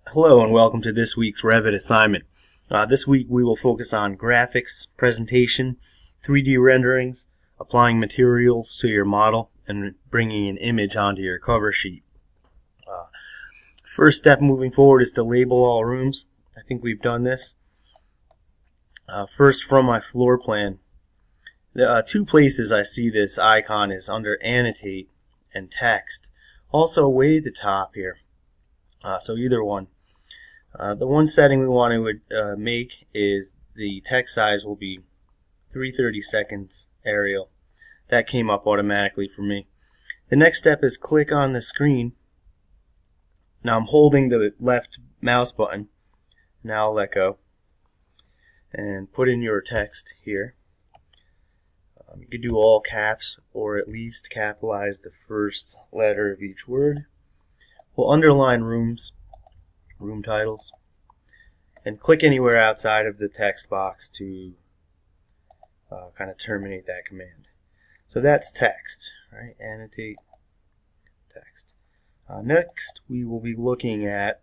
Hello and welcome to this week's Revit assignment. This week we will focus on graphics, presentation, 3D renderings, applying materials to your model, and bringing an image onto your cover sheet. First step moving forward is to label all rooms. I think we've done this. First, from my floor plan, the two places I see this icon is under Annotate and Text. Also way at the top here, so either one. The one setting we want to make is the text size will be 3/32 Arial. That came up automatically for me. The next step is click on the screen. Now I'm holding the left mouse button. Now I'll let go and put in your text here. You can do all caps or at least capitalize the first letter of each word. We'll underline rooms, room titles, and click anywhere outside of the text box to kind of terminate that command. So that's text, right? Annotate text. Next, we will be looking at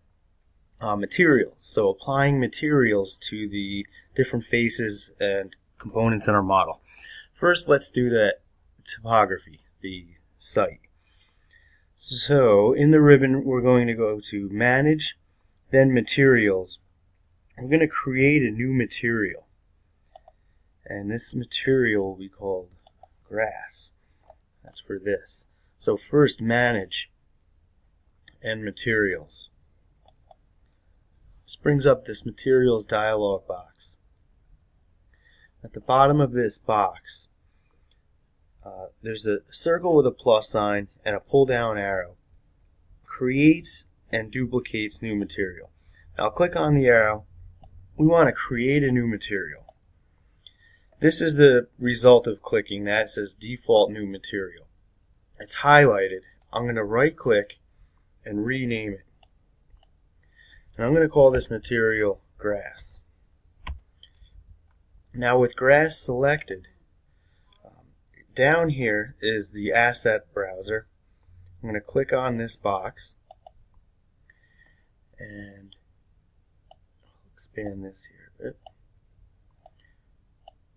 materials. So applying materials to the different faces and components in our model. First, let's do the topography, the site. So in the ribbon, we're going to go to Manage, then Materials. We're going to create a new material. And this material will be called grass. That's for this. So first, Manage and Materials. This brings up this Materials dialog box. At the bottom of this box, there's a circle with a plus sign and a pull down arrow. Creates and duplicates new material. Now I'll click on the arrow. We want to create a new material. This is the result of clicking that. It says default new material. It's highlighted. I'm going to right click and rename it. And I'm going to call this material grass. Now with grass selected, down here is the asset browser. I'm going to click on this box and expand this here a bit.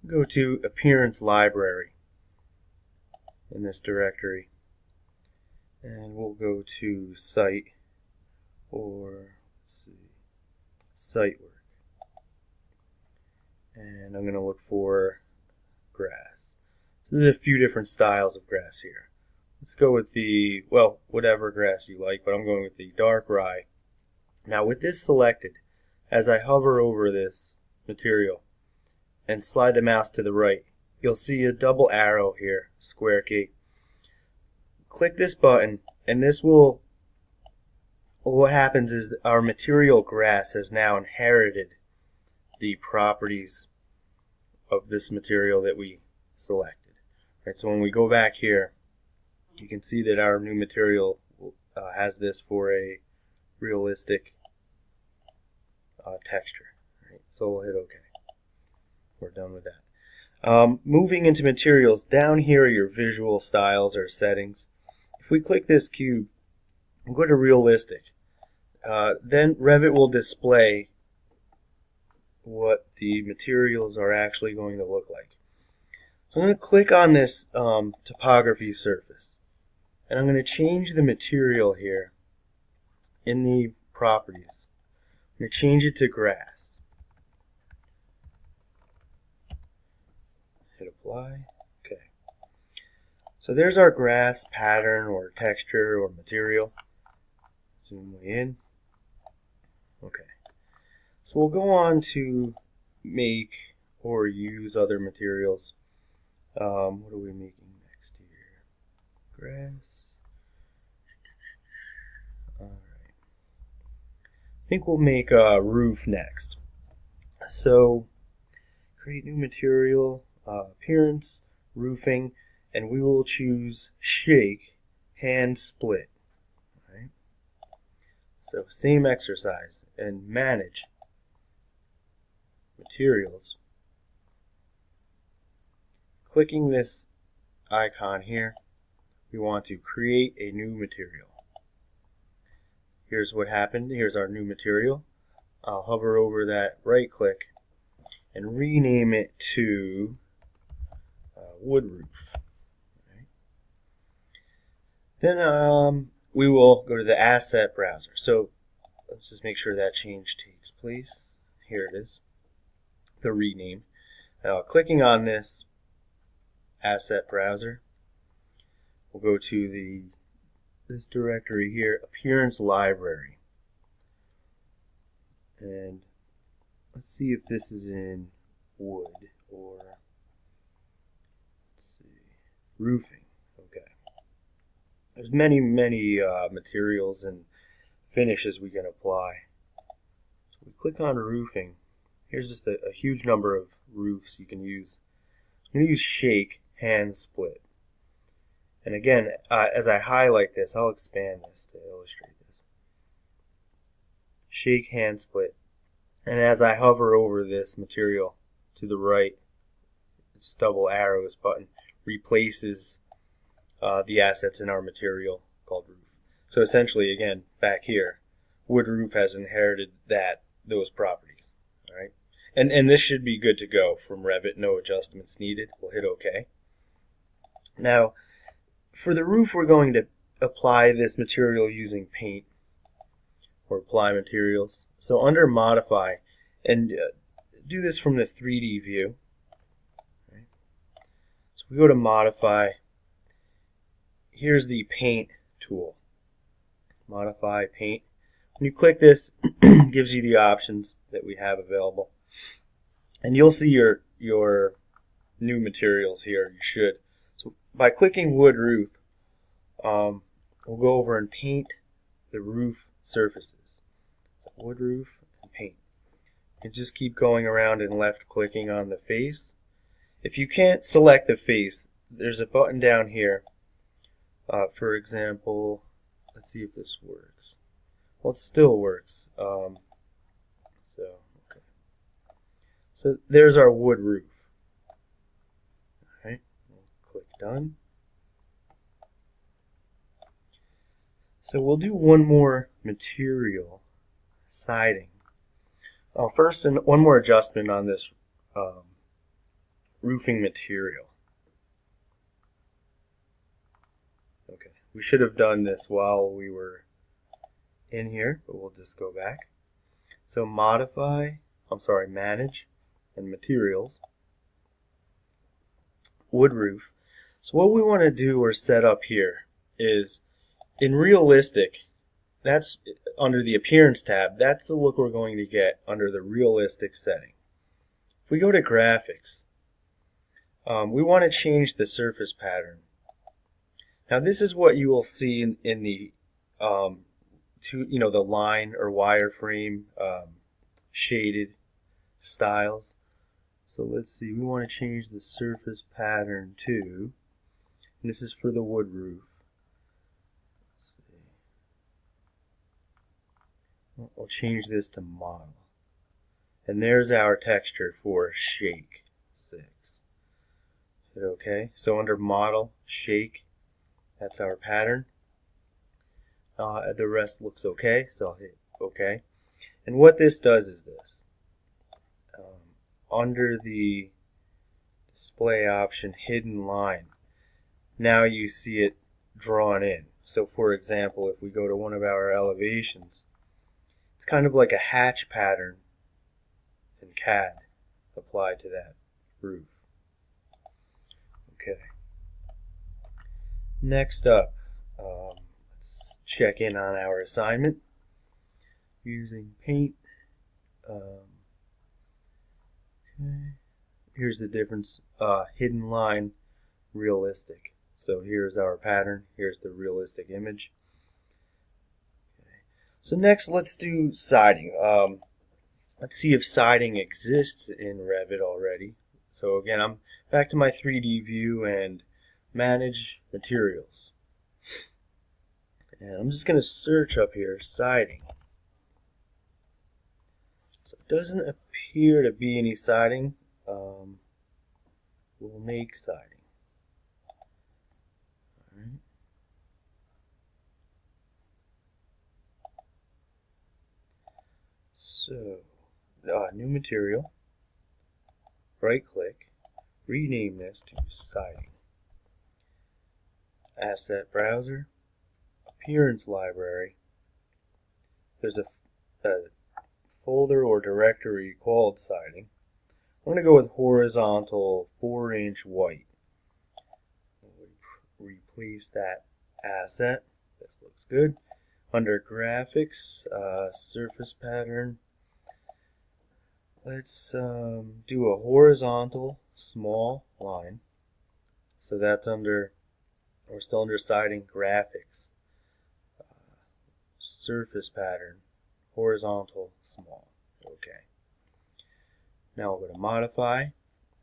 Go to Appearance Library in this directory, and we'll go to Site, or let's see, Site Work, and I'm going to look for grass. So there's a few different styles of grass here. Let's go with the, well, whatever grass you like, but I'm going with the dark rye. Now with this selected, as I hover over this material and slide the mouse to the right, you'll see a double arrow here, square key. Click this button and this will, what happens is our material grass has now inherited the properties of this material that we selected. Right, so when we go back here, you can see that our new material has this for a realistic texture. Right, so we'll hit OK. We're done with that. Moving into materials, down here are your visual styles or settings. If we click this cube, we'll go to realistic. Then Revit will display what the materials are actually going to look like. So I'm going to click on this topography surface, and I'm going to change the material here in the properties. I'm going to change it to grass. Hit apply. Okay. So there's our grass pattern or texture or material. Zoom way in. Okay. So we'll go on to make or use other materials. What are we making next here? Grass. Alright. I think we'll make a roof next. So, create new material, appearance, roofing, and we will choose shake, hand split. Right? So, same exercise, and manage materials. Clicking this icon here, we want to create a new material. here's what happened. Here's our new material. I'll hover over that, right click, and rename it to wood roof. Right. Then we will go to the asset browser. So let's just make sure that change takes place. Here it is, the rename. Now clicking on this asset browser, we'll go to this directory here, Appearance Library. And let's see if this is in wood or let's see, roofing. Okay. There's many materials and finishes we can apply. So we click on roofing. Here's just a huge number of roofs you can use. I'm going to use shake, hand split. And again, as I highlight this, I'll expand this to illustrate this. Shake, hand split. And as I hover over this material to the right, this double arrows button replaces the assets in our material called roof. So essentially, again, back here, wood roof has inherited those properties. All right, and this should be good to go from Revit. No adjustments needed. We'll hit OK. Now, for the roof, we're going to apply this material using paint or apply materials. So under modify, and do this from the 3D view. Right. So we go to modify. Here's the paint tool. Modify paint. When you click this, it gives you the options that we have available. And you'll see your new materials here. You should. So by clicking wood roof, we'll go over and paint the roof surfaces. Wood roof and paint. You just keep going around and left clicking on the face. If you can't select the face, there's a button down here. For example, let's see if this works. Well, it still works. So there's our wood roof. All right, we'll click done. So we'll do one more material, siding. First, one more adjustment on this roofing material. Okay, we should have done this while we were in here, but we'll just go back. So manage and materials, wood roof. So what we want to do or set up here is in realistic, that's under the appearance tab, that's the look we're going to get under the realistic setting. If we go to graphics, we want to change the surface pattern. Now this is what you will see in the the line or wireframe shaded styles. So let's see, we want to change the surface pattern to, and this is for the wood roof. We'll change this to model. And there's our texture for shake 6. Hit OK. So under model, shake, that's our pattern. The rest looks OK, so I'll hit OK. And what this does is this. Under the display option, hidden line, now you see it drawn in. So for example, if we go to one of our elevations, it's kind of like a hatch pattern in CAD applied to that roof. Okay. Next up, let's check in on our assignment using paint. Okay. Here's the difference. Hidden line, realistic. So here's our pattern. Here's the realistic image. So next, let's do siding. Let's see if siding exists in Revit already. So again, I'm back to my 3D view and manage materials. And I'm just going to search up here, siding. So it doesn't appear to be any siding. We'll make siding. All right. So, new material, right click, rename this to siding. Asset browser, appearance library. There's a folder or directory called siding. I'm going to go with horizontal 4-inch white. Replace that asset. This looks good. Under graphics, surface pattern, let's do a horizontal small line. So that's under, we're still under siding, graphics, surface pattern, horizontal small. Okay. Now we're going to modify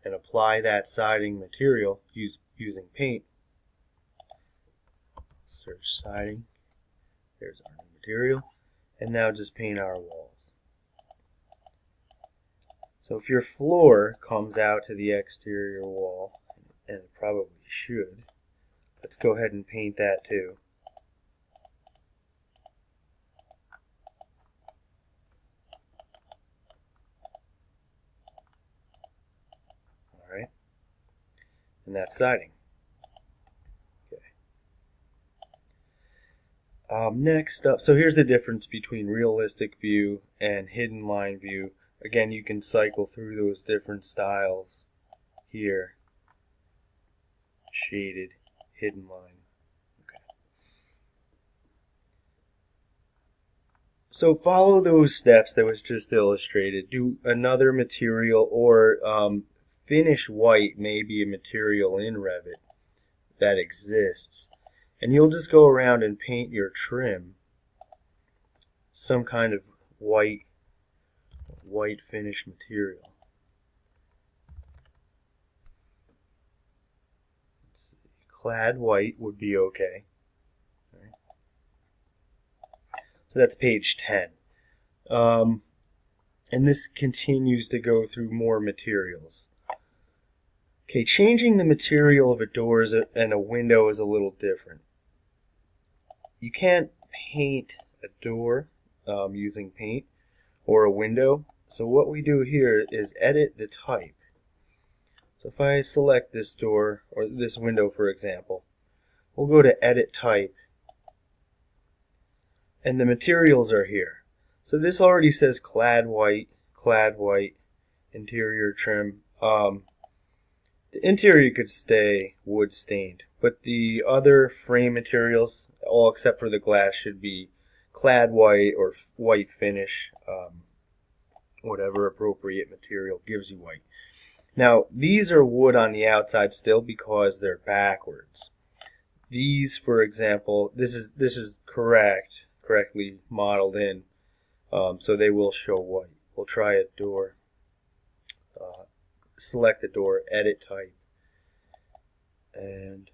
and apply that siding material using paint. Search siding. There's our new material. And now just paint our walls. So if your floor comes out to the exterior wall, and it probably should, let's go ahead and paint that too. Alright. And that's siding. Next up, so here's the difference between realistic view and hidden line view. Again, you can cycle through those different styles here. Shaded, hidden line. Okay. So follow those steps that was just illustrated. Do another material, or finish white may be a material in Revit that exists. And you'll just go around and paint your trim some kind of white finish material. Let's see. Clad white would be okay. Right. So that's page 10. And this continues to go through more materials. Okay, changing the material of a door and a window is a little different. You can't paint a door using paint or a window. So what we do here is edit the type. So if I select this door or this window, for example, we'll go to edit type, and the materials are here. So this already says clad white, interior trim. The interior could stay wood stained, but the other frame materials, all except for the glass, should be clad white or white finish, whatever appropriate material gives you white. Now, these are wood on the outside still because they're backwards. These, for example, this is correctly modeled in, so they will show white. We'll try a door. Select the door, edit type, and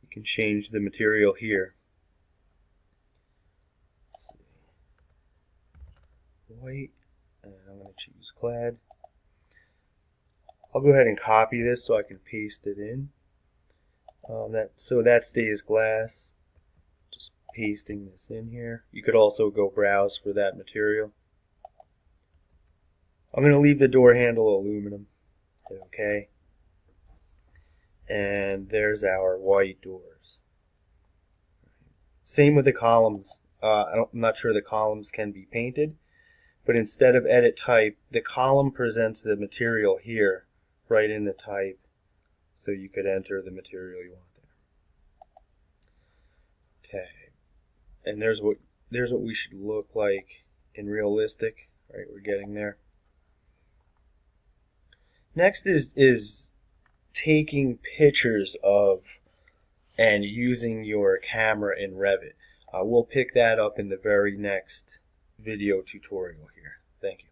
you can change the material here. Let's see. White, and I'm going to choose clad. I'll go ahead and copy this so I can paste it in. So that stays glass. Just pasting this in here. You could also go browse for that material. I'm going to leave the door handle aluminum. Okay. And there's our white doors. Same with the columns. I'm not sure the columns can be painted, but instead of edit type, the column presents the material here, right in the type, so you could enter the material you want there. Okay. And there's what we should look like in realistic. Right, we're getting there. Next is taking pictures of and using your camera in Revit. We'll pick that up in the very next video tutorial here. Thank you.